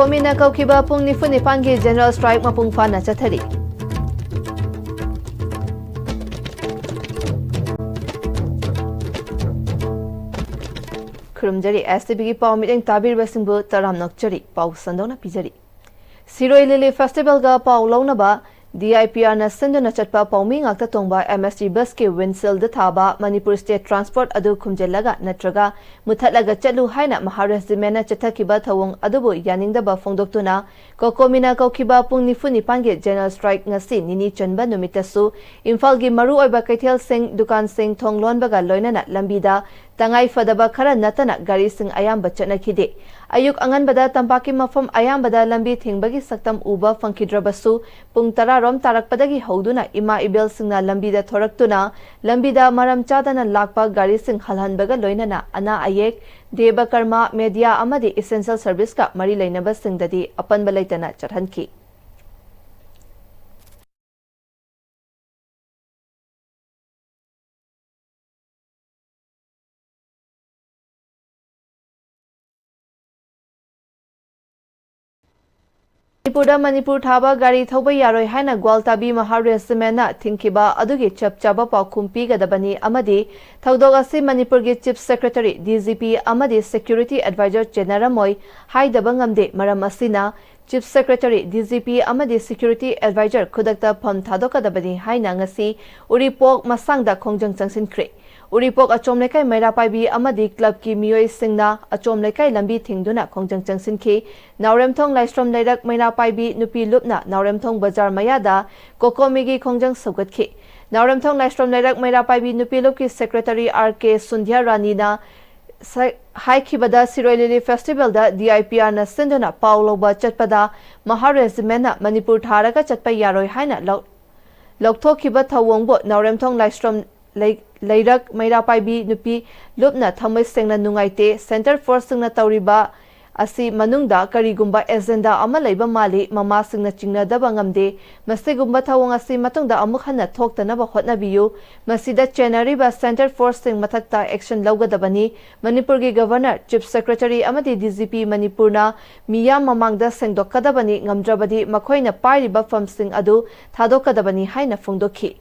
Kokomina Kaukiba Pung Nifunipangi General Strike Mapung Fana Chatari. Kurumjari STB Pau Meeting Tabir Wesingbu Taram Nokchari Pau Sandona Pijari. Siroi Lily Festival Ga Pau Launaba DIPR na Sinduna Chatpa Paumi Ngakta Tongba MST bus ke windshield da thaba Manipur State Transport adu khumjelaga natraga muthatlaga chatlu haina Maharashtra chathakiba thawong adubu yaningdaba phongdoktuna Kokomina Kaukiba pung nifu nipange General Strike ngasi nini chanba numitasu Imphal gi maru oiba Kaithel Singh Dukan Singh Thonglonbaga loinana lambida tangai fadaba khara natana gari sing ayamba chatnakhide ayuk anganbada tampaki mafam ayambada lambi thingbagi saktam uba phangkidrabasu pung tararom tarakpadagi hauduna ima ibel singna lambida thoraktuna lambida maram chadana lakpa gari sing halhanbaga loinana ana ayek deba karma media amadi essential service ka mari lainaba singdadi apanba laitana chathanki Manipur Thaba Gari Thoba Yaroi Haina Gwaltabi Maharashtra Thinkiba Adugi Chap Chaba Paukumpi Gadabani Amadi Thaudogasi Manipur gi Chief Secretary DGP Amadi Security Advisor Generamoi Haidabangamde Maramasina Chief Secretary DGP Amadi Security Advisor Kudakta Pham Thadokadabani Haina Ngasi Uripok Masangda Khongjang Changsinkre Uripok Achom Lekai Mairapaibi Amadi Club ki Miyoi Singna Achom Lekai Lambi Thingduna Khongjang Changsinki Nauremthong Laistrom Leirak Mairapaibi Nupi Lupna Nauremthong Bazar Mayada Kokomigi Khongjang Saugatki Nauremthong Laistrom Leirak Mairapaibi Nupi Lupki Secretary RK Sundhya Rani na Haikibada Siroi Lily Festival da DIPR na Sinduna Pauloba Chatpada Maharashtra Manipur Tharaga Chatpa Yaroi Haina Loktokiba Thawongbo Nauremthong Laistrom Leirak Mairapaibi Nupi Lupna Thamai Sengna Nungaite Center for Singna Tauriba Asi Manungda Karigumba Agenda Ama Leiba Mali Mama Singna Chingna Daba Ngamde Masigumba Thawong Asi Matungda Amukhana Thoktanaba Hotnabiyu Masida Chenariba Center for Sing Mathakta Action Laugadabani Manipur gi Governor Chief Secretary Amadi DGP Manipurna Miyam Mamangda Sengdokkadabani Ngamdrabadi Makhoina Pairiba Fam Sing Adu Thadokadabani Haina Phongdokhi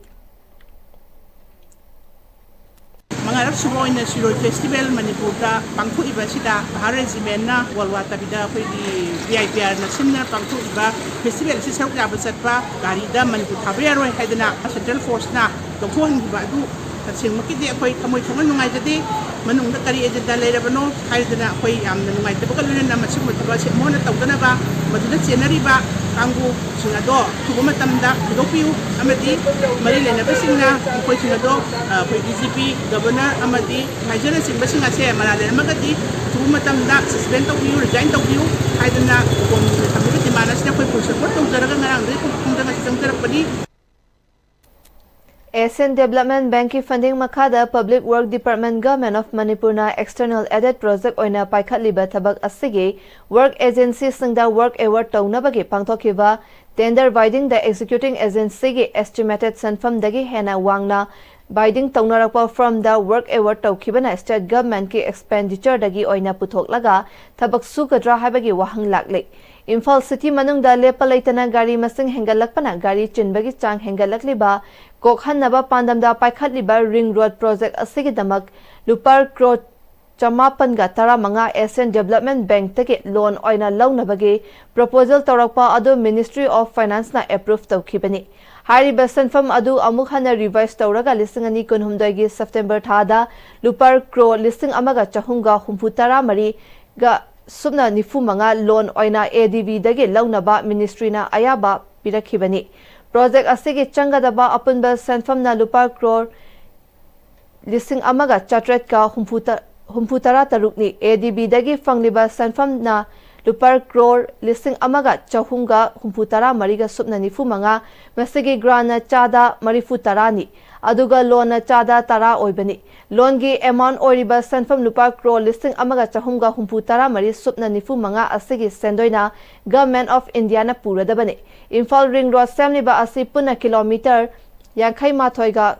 Mangarap sumo ina Siroi Festival Manipur da pangthu iba sida Maharashtra na walwa tabida koi di DIPR na simna pangthu iba festival si saruk ya basatpa gari da Manipur thabya roi haidana Central Force na dokhuan giba du tatsing makidi koi thamoi thongan nungai jade manung da kari agenda leirabano haidana koi yamna nungai tabakal na masim thaba se mona tawdana ba maduna chenari ba kangu singado thuguma tamda dopiu amadi mari lena basingna koi singado koi DGP Governor Amadi Major Singbasing ase Marale Magadi thuguma tamda suspend tawpiu resign tawpiu haidana kon thambi dimana sina koi full support tawjaraga ngarang ri kungda ngasang tarapani Asian Development Bank ki funding Makada Public Work Department Government of Manipur na External Aided Project oina paikhatliba thabak asige Work Agency singda Work Award taunabagi pangthokiba tender bidding the executing agency gi estimated sanfam dagi hena wangna bidding taunarakpa from the Work Award taukibana state government ki expenditure dagi oina puthoklaga thabak sugadra habagi wahang lakle Imphal City manungda lepalaitana gari masing hengalakpana gari chinbagi chang hengalakliba kokhanaba pandamda paikhatliba ring road project asigidamak lupar crore chamapanga taramanga Asian Development Bank take loan oina launabagi proposal tawrakpa adu Ministry of Finance na approve tawkhibani Hariba sanfam adu amukhana revise tawraga listing ani kunhumdai gi September thada lupar crore listing amaga chahunga humputara mari ga Subna Nifumanga loan oina ADB dagi launaba ministry na ayaba pirakhibani project asigi changadaba apunba sanfam na lupa crore listing amaga chatret ka humputara tarukni ADB dagi fangliba sanfam na lupa crore listing amaga chahunga humputara mariga subna nifumanga masigi grana chada marifutarani aduga loan na chada tara oibani loan gi amount oriba sanfam lupa crore listing amaga chahunga humputara mari subna nifumanga asigi sendoina Government of India na puradabani Imphal ring road semliba asi puna kilometer yankhai mathoiga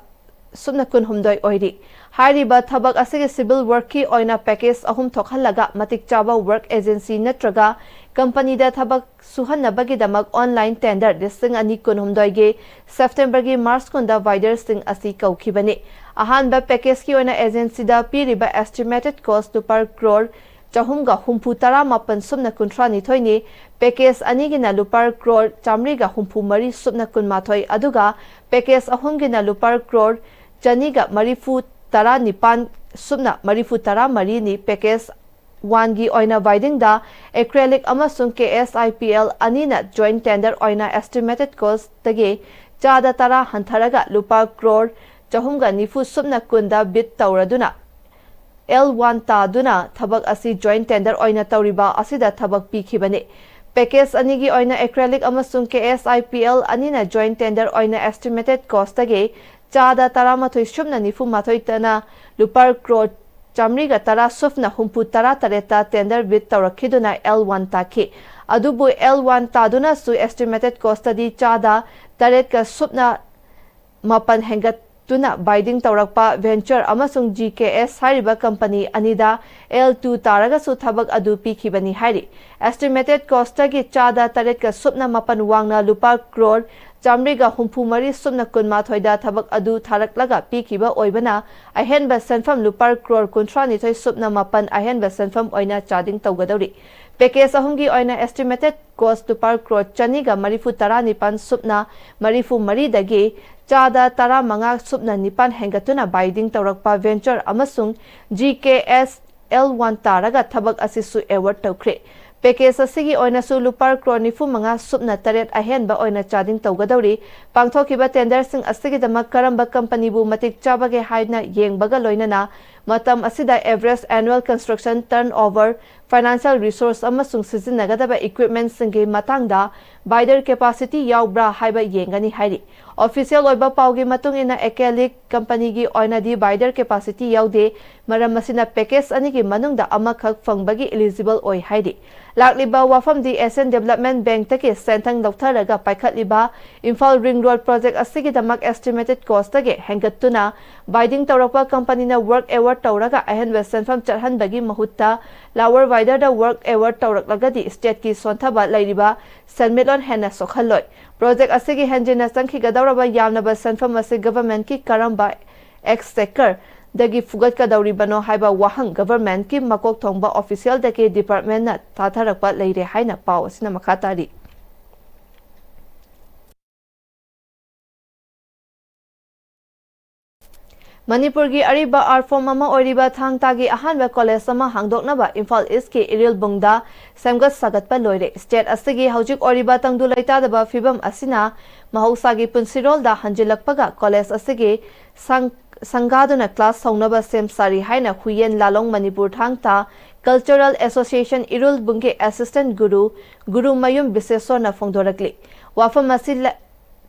subna kun humdoi oiri hariba thabak asige civil work ki oina package ahum thokhalaga matik chaba work agency natraga company da thabak suhanabagi damak online tender listing ani kun humdoi ge September gi March kunda wider sing asi kaukhibani ahan ba package ki oina agency da piriba estimated cost to per crore Chahumga humpu tara mapan subna kuntra ni thoini package anigi na lupar crore chamriga humpu mari subna kun mathoi aduga package ahumgi na lupar crore chaniga marifu tara nipan subna marifu tara mari ni package 1 gi oina widing da acrylic amasung KSIPL anina joint tender oina estimated cost tagi chada tara hantharaga lupar crore chahumga nifu subna kunda bid tauraduna L1 taduna thabak asi joint tender oina tauriba asida thabak pikhibani package anigi oina acrylic amasung KSIPL anina joint tender oina estimated cost age chada taramathoi subna nifu mathoi tana lupar crore chamriga tara sufna humpu tara tareta tender bid taurakiduna L1 taki adubu L1 taduna su estimated cost di chada taret ka subna mapan hengat tuna bidding taurakpa venture amasung GKS hariba company anida L2 taraga su thabak adu pikhibani hari estimated cost gi chada taret ka subna mapan wangna lupa crore chamriga humpu mari subna kunma thoida thabak adu tharaklaga pikhiba oibana ahenba senfam lupa crore kuntra ni thoi subna mapan ahenba senfam oina chading tawgadori package ahumgi oina estimated cost to per crore chaniga marifu tara nipan subna marifu mari dagi chada tara manga subna nipan hengatuna bidding taurakpa venture amasung GKS L1 taraga thabak asisu award tawkhre package asigi oina su lupar crore nifu manga subna taret ahenba oina chading tawgadori pangthokiba tender sing asigi damak karamba company bu matik chabage haina yengbaga loinana matam asida average annual construction turnover financial resource amasung sizinnagadaba equipment singi matangda bidder capacity yaubra haiba yengani hairi official oiba paugi matung ina acrylic company gi oina di bidder capacity yaude maram masina package ani gi manungda amakhak fangbagi eligible oi hairi lakliba wafam di SN Development Bank take senthang doktharaga paikhatliba Imphal Ring Road project asigi damak estimated cost age hengattuna bidding taurakpa company na work award tauraga ahen western farm charhan bagi mahutta lower wider da work award tauraklagadi state ki sonthaba lairiba sanmelon hena sokhalloi project asigi henjina sangki gadawraba yamnaba sanfam ase government ki karamba exchequer dagi fugat ka dauri bano haiba wahang government ki makok thongba official dake department na tatharakpa leire haina paw asina makhatari Manipur gi ariba arform ama oiriba thangtagi ahanba college ama hangdoknaba Imphal East ki iril bungda semgat sagatpa loire state asigi hojik oiriba tangdu laitadaba fibam asina mahausagi punsirol da hanjilakpaga college asigi sangaduna class saunaba sem sari haina huyen lalong Manipur thangta cultural association irul bunge assistant guru mayum bisesor na phongdorakli wafam asil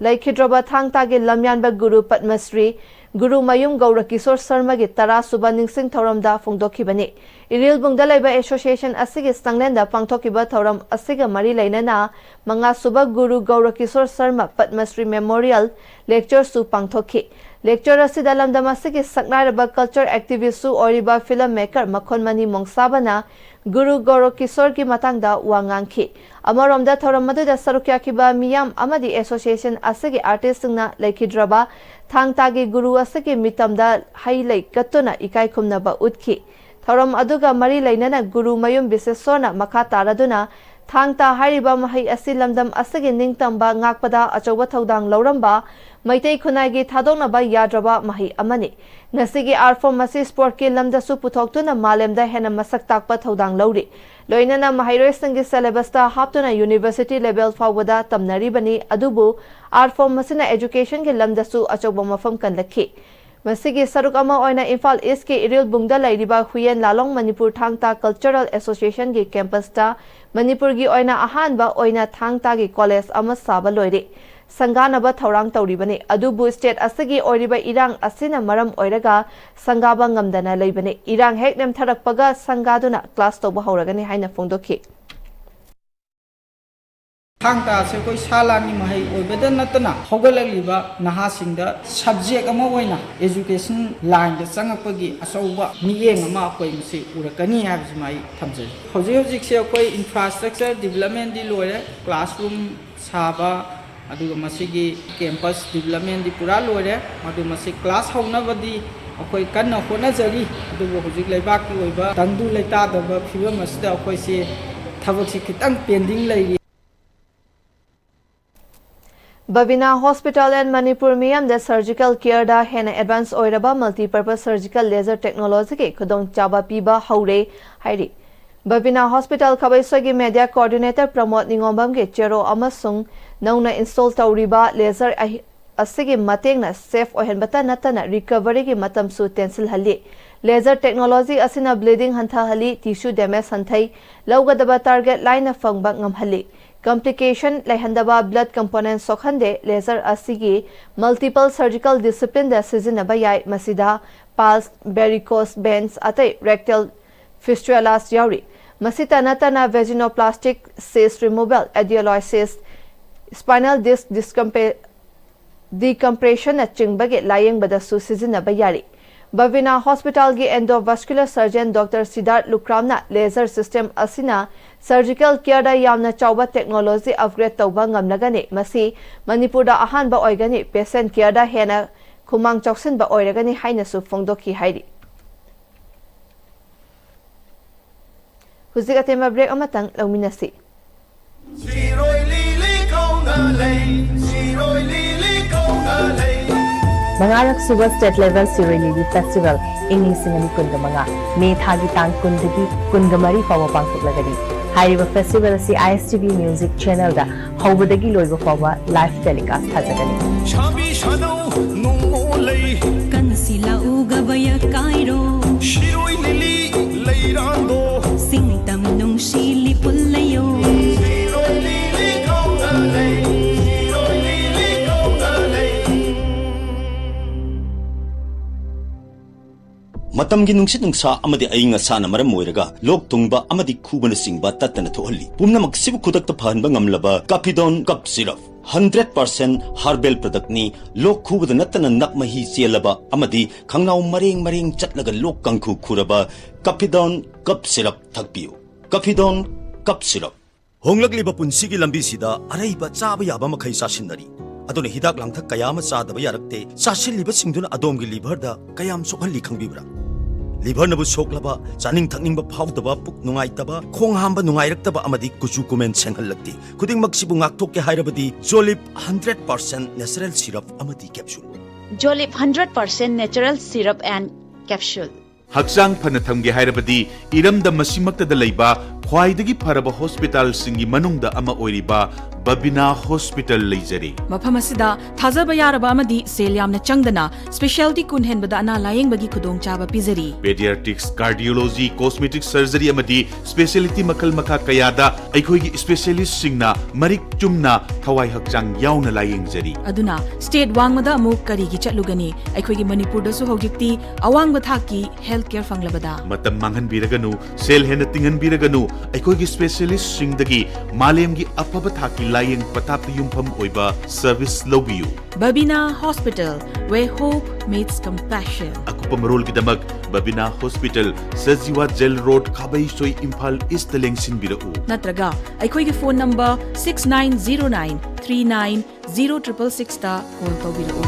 laikhidroba thangtagi lamyanba guru Padmasri Guru Mayum Gourakishor Sharma gi tara suba ningsing thoramda phongdokhibani iril bungda laiba association asigi sanglenda pangthokiba thoram asiga mari lainana manga suba Guru Gourakishor Sharma Padmasri Memorial lecture su pangthokhi lecture asida lamdam asigi saknaraba culture activist su oriba filmmaker makhonmani mongsabana Guru Gourakishor ki matangda wangangki amaromda thoram maduda sarukyakiba miyam amadi association asigi artist singna laikhidraba thangtagi guru asigi mitamda hailai katuna ikai khumnaba utkhi thoram aduga mari lainana guru mayum bisesona makha taraduna thangta hariba mahai asilamdam asigi ningtamba ngakpada achoba thodang lauramba maitai khunai gi thadoknaba yadraba mahi amani ngasigi arform masi sport ki lamda su puthoktuna malemda hena masak takpa thodang lauri loinana mahairoi singi syllabus ta haptuna university level fawada tamnari bani adubu arform masina education ki lamda su achoba mafam kan lakhi masigi saruk ama oina Imphal East ki iril bungda lairiba huyen lalong Manipur thangta cultural association ki campus ta Manipur gi oina ahanba oina thangta gi college ama saba loire sanganaba thorang tauribani adubu state asigi oiriba irang asina maram oiraga sangaba ngamdana leibani irang hek nem tharakpaga sangaduna class toba horagani haina phongdokhi Thang ta se koi salani mahai oibeda natana hogalagliba nahasingda subject ama oina education line da changapagi asauba miyeng ama koi msi urakani habji mai thamjai hojik se koi infrastructure development di loire classroom saba aduga masigi campus development di pura loire adu masi class hauna badi akoi kanna hona jari aduga hojik leibak ki oiba tangdu leita daba phiba masda akoi se thabak si kitang pending lai Babina Hospital and Manipur Miyam the surgical care da hena advanced oiraba multi-purpose surgical laser technology ke khudong chaba piba haure hairi Babina Hospital Khabaiswagi media coordinator Pramod Ningombam ge chero amasung nauna install tauriba laser asigi matengna safe ohenbata natana recovery gi matam su tensil hali laser technology asina bleeding hantha hali tissue damage hanthai lawgadaba target line fangba ngam hali complication lehandaba blood component sokhande laser asigi multiple surgical discipline da sizinaba yai masida pulse varicose veins atai rectal fistulas yauri masita natana vaginoplastic cyst removal adenolysis spinal disc decompression na chingbage layeng bada su sizinaba yari Bavina Hospital gi endovascular surgeon Dr. Siddharth Lukramna laser system asina surgical care da yamna chawba technology upgrade tawba ngamlagani masi Manipur da ahan ba oigani patient care da hena khumang choksin ba oiragani haina su phongdoki hairi Huzika tema break amatang lawminasi Mangarak Suba State Level Sirili Festival Ingi Singani Kungamanga May Thagi Tang Kundagi Kungamari Fawa Pangtuklagadi Hariba Festival si Am-Istv Music Channel da Howbadagi Loiba Fawa live telecast Hazagani Chabi Shado Nungolei Kansila Ugabaya Kairo Shiroi Lili Leirando Singtam Nung Shili Pulayo Shiroi Lili Kaunalei Shiroi Lili Kaunalei Matamgi nungsit nungsa amadi ayinga sana maram moiraga lok tungba amadi khubana singba tatana thohalli pumnamak sibu khudakta phanba ngamlaba Capidon cup syrup 100% herbal product ni lok khubada natana nakmahi chelaba amadi khangnaw mareng chatlaga lok kangkhu khuraba Capidon cup syrup thakpiu Capidon cup syrup honglakliba punsigi lambi sida araiba chaba yaba makhai sasinari adone hidak langthak kayama chadaba yarakte sasilliba singduna adomgi liver da kayam sokhalli khangbibra liver nabu soklaba chaning thakningba phawdaba puk nungaitaba khong hamba nungairaktaba amadi kuchu kumen senghallakti khuding maksibu ngakthokke hairabadi Jolip 100% natural syrup amadi capsule Jolip 100% natural syrup and capsule Haksang panatamge hairabadi iramda masimaktada leiba khwaidagi pharaba hospital singi manungda ama oiriba Babina Hospital leijari mafam asida thajaba yaraba amadi sel yamna changdana specialty kun henbada ana layeng bagi khudong chaba pizari pediatrics cardiology cosmetic surgery amadi specialty makal makha kayada aikhoigi specialist singna marik chumna thawai hakchang yauna layeng jari aduna state wangmada amuk kari gi chatlugani aikhoigi manipur da su hojikti awangba thaki health care fanglabada matam manghan biraganu sel hena tingan biraganu aikhoigi specialist singdagi malemgi apaba thaki layeng patapta yumpham oiba service lobiyu Babina Hospital where hope meets compassion akupa marol gidamak Babina Hospital Sajiwa Jail Road Khabai Soi Imphal East lengsin birau natraga aikhoigi phone number 6909390666 ta call tawbirau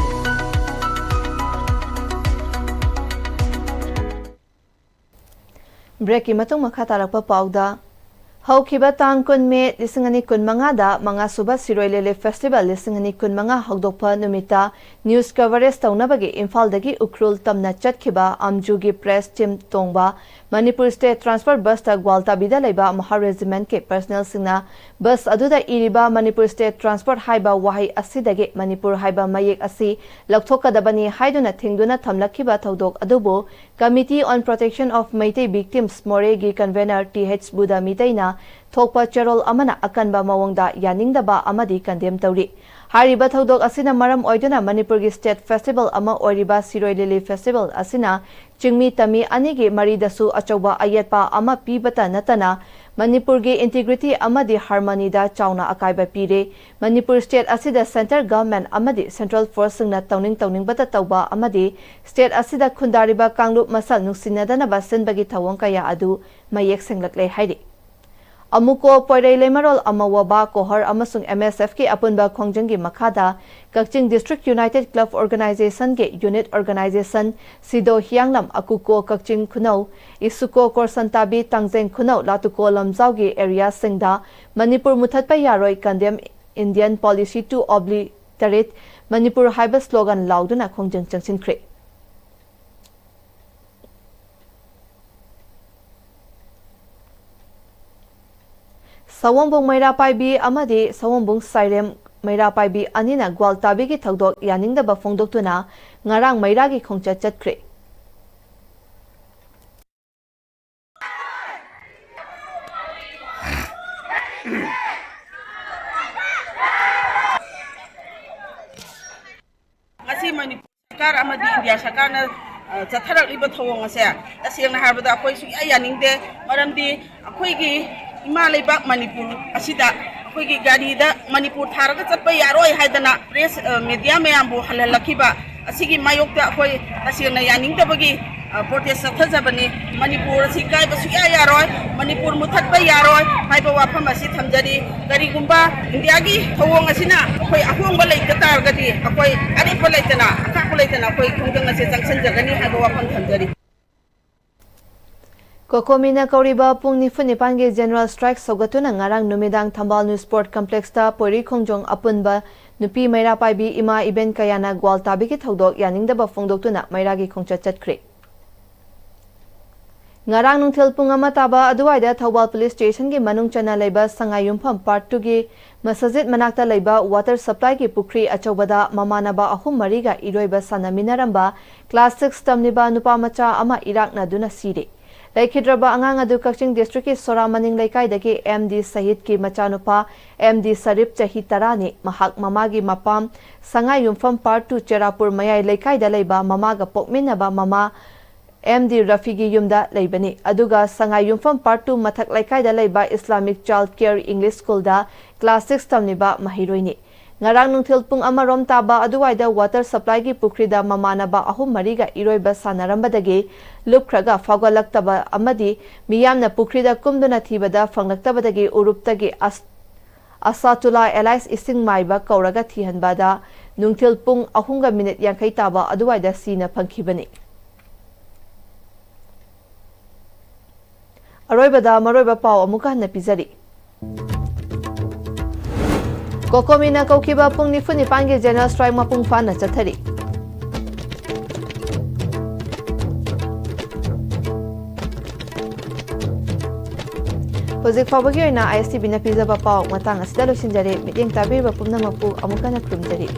Break imatong makha tarakpa pauda Haukiba tang kun me lisingani kun manga da mga suba siroilele festival lisingani kun manga hagdokpa numita news coverage taunabagi Imphal dagi ukrul tamna chatkiba amjugi press team tongba Manipur State Transfer Bus ta Gwalta bida leiba Maha Regiment ke personnel singna bus aduda iriba Manipur State Transport haiba wahai asidagi Manipur haiba mayek asi laktokadabani haiduna thingduna thamlakiba thaudok adubo Committee on Protection of Meitei Victims Moregi convener TH Buda Mitaina thokpa cherol amana akanba mawongda yaningdaba amadi condemn tawri hariba thaudok asina maram oiduna Manipur gi State Festival ama oiriba Siroilili Festival asina chingmi tami anigi maridasu achauba ayetpa ama pibata natana Manipurgi integrity amadi harmony da chauna akaiba pire. Manipur state asida center government amadi central force singna tawning bata tawba amadi state asida khundariba kanglup masal nungsinadana basin bagi thawong kaya adu mayek senglakle hairi. Amuko poirei lemarol amawaba kohar amasung Am-Istv ki apunba khongjangi makhada Kakching District United Club Organization ke unit organization Sido Hianglam Akuko Kakching Khunau Isuko Korsantabi Tangjeng Khunau Latuko Lamzau gi area singda Manipur muthatpa yaroi condemn Indian policy to obliterate Manipur haiba slogan lauduna khongjang changsinkhre. Sawombong Maira Paibi amadi Sawombong Sairem Maira Paibi anina Gwaltabi ki thagdok yaningdaba phongdoktuna ngarang Maira gi khongcha chatkre. Ngasi Manipur Sarkar amadi India Sarkar na chatharakliba thawong ase tasengna harbada akoi suya yaningde maramdi akoi gi ima leibak Manipur asida akoi gi gari da Manipur tharaga chatpa yaroi haidana press media mayam bu halalakhiba asigi mayokta akoi tasengna yaningdabagi protest sathajabani Manipur asi kaiba suya yaroi Manipur muthatpa yaroi haiba wafam asi thamjari garigumba India gi thawong asina akoi ahongba leita targadi akoi aripa leitana akakpa leitana akoi khongdang ase jangsanjagani haiba wafam thamjari. Kokomina Kauriba Pung Nifunipan ge General Strike Sogatuna ngarang numidang Thambal New Sport Complex ta Pori Khongjong apunba nupi Maira Paibi ima event kayana Gwaltabi ki thogdok yaningdaba phongdoktuna Maira gi khongcha chatkre. Ngarang nungthil pung ama taba aduwaida Thawbal Police Station gi manung chana leiba Sangayumpham Part 2 gi Masajid manakta leiba water supply ki pukri achobada mamanaba ahum mariga iroiba sanaminaramba class 6 tamniba nupamacha ama irakna duna sire. Laikhidraba angang adu Kakching District ki Soramaning Laikai dagi MD Sahid ki machanupa MD Sarip chahi tarani mahak mamagi mapam Sangayumpham Part 2 Cherapur Mayai Laikai da leiba mamaga pokminaba mama MD Rafigi Yumda Leibani Aduga Sangayumpham Part 2 Mathak Laikai da leiba Islamic Child Care English School da Class 6 tamniba mahiroini. Ngarang nungthil pung amarom taba aduwaida water supply gi pukrida mamanaba ahum mariga iroiba sanarambadagi lupkhraga fagalaktaba amadi miyamna pukrida kumduna thibada fanglaktabadagi uruptagi Asatullah Allies ising maiba kauraga thihanbada nungthil pung ahunga minute yankai taba aduwaida sina pangkhibani. Aroibada maroiba pau amuka na pizari. Kokomina Kaukiba Pung Nifunipan ge General Strike mapung fana chathari. Hojik fabagi oina ISTV na pizaba pau matang asida losinjare miting tabirba pumna mapu amukana krumjari.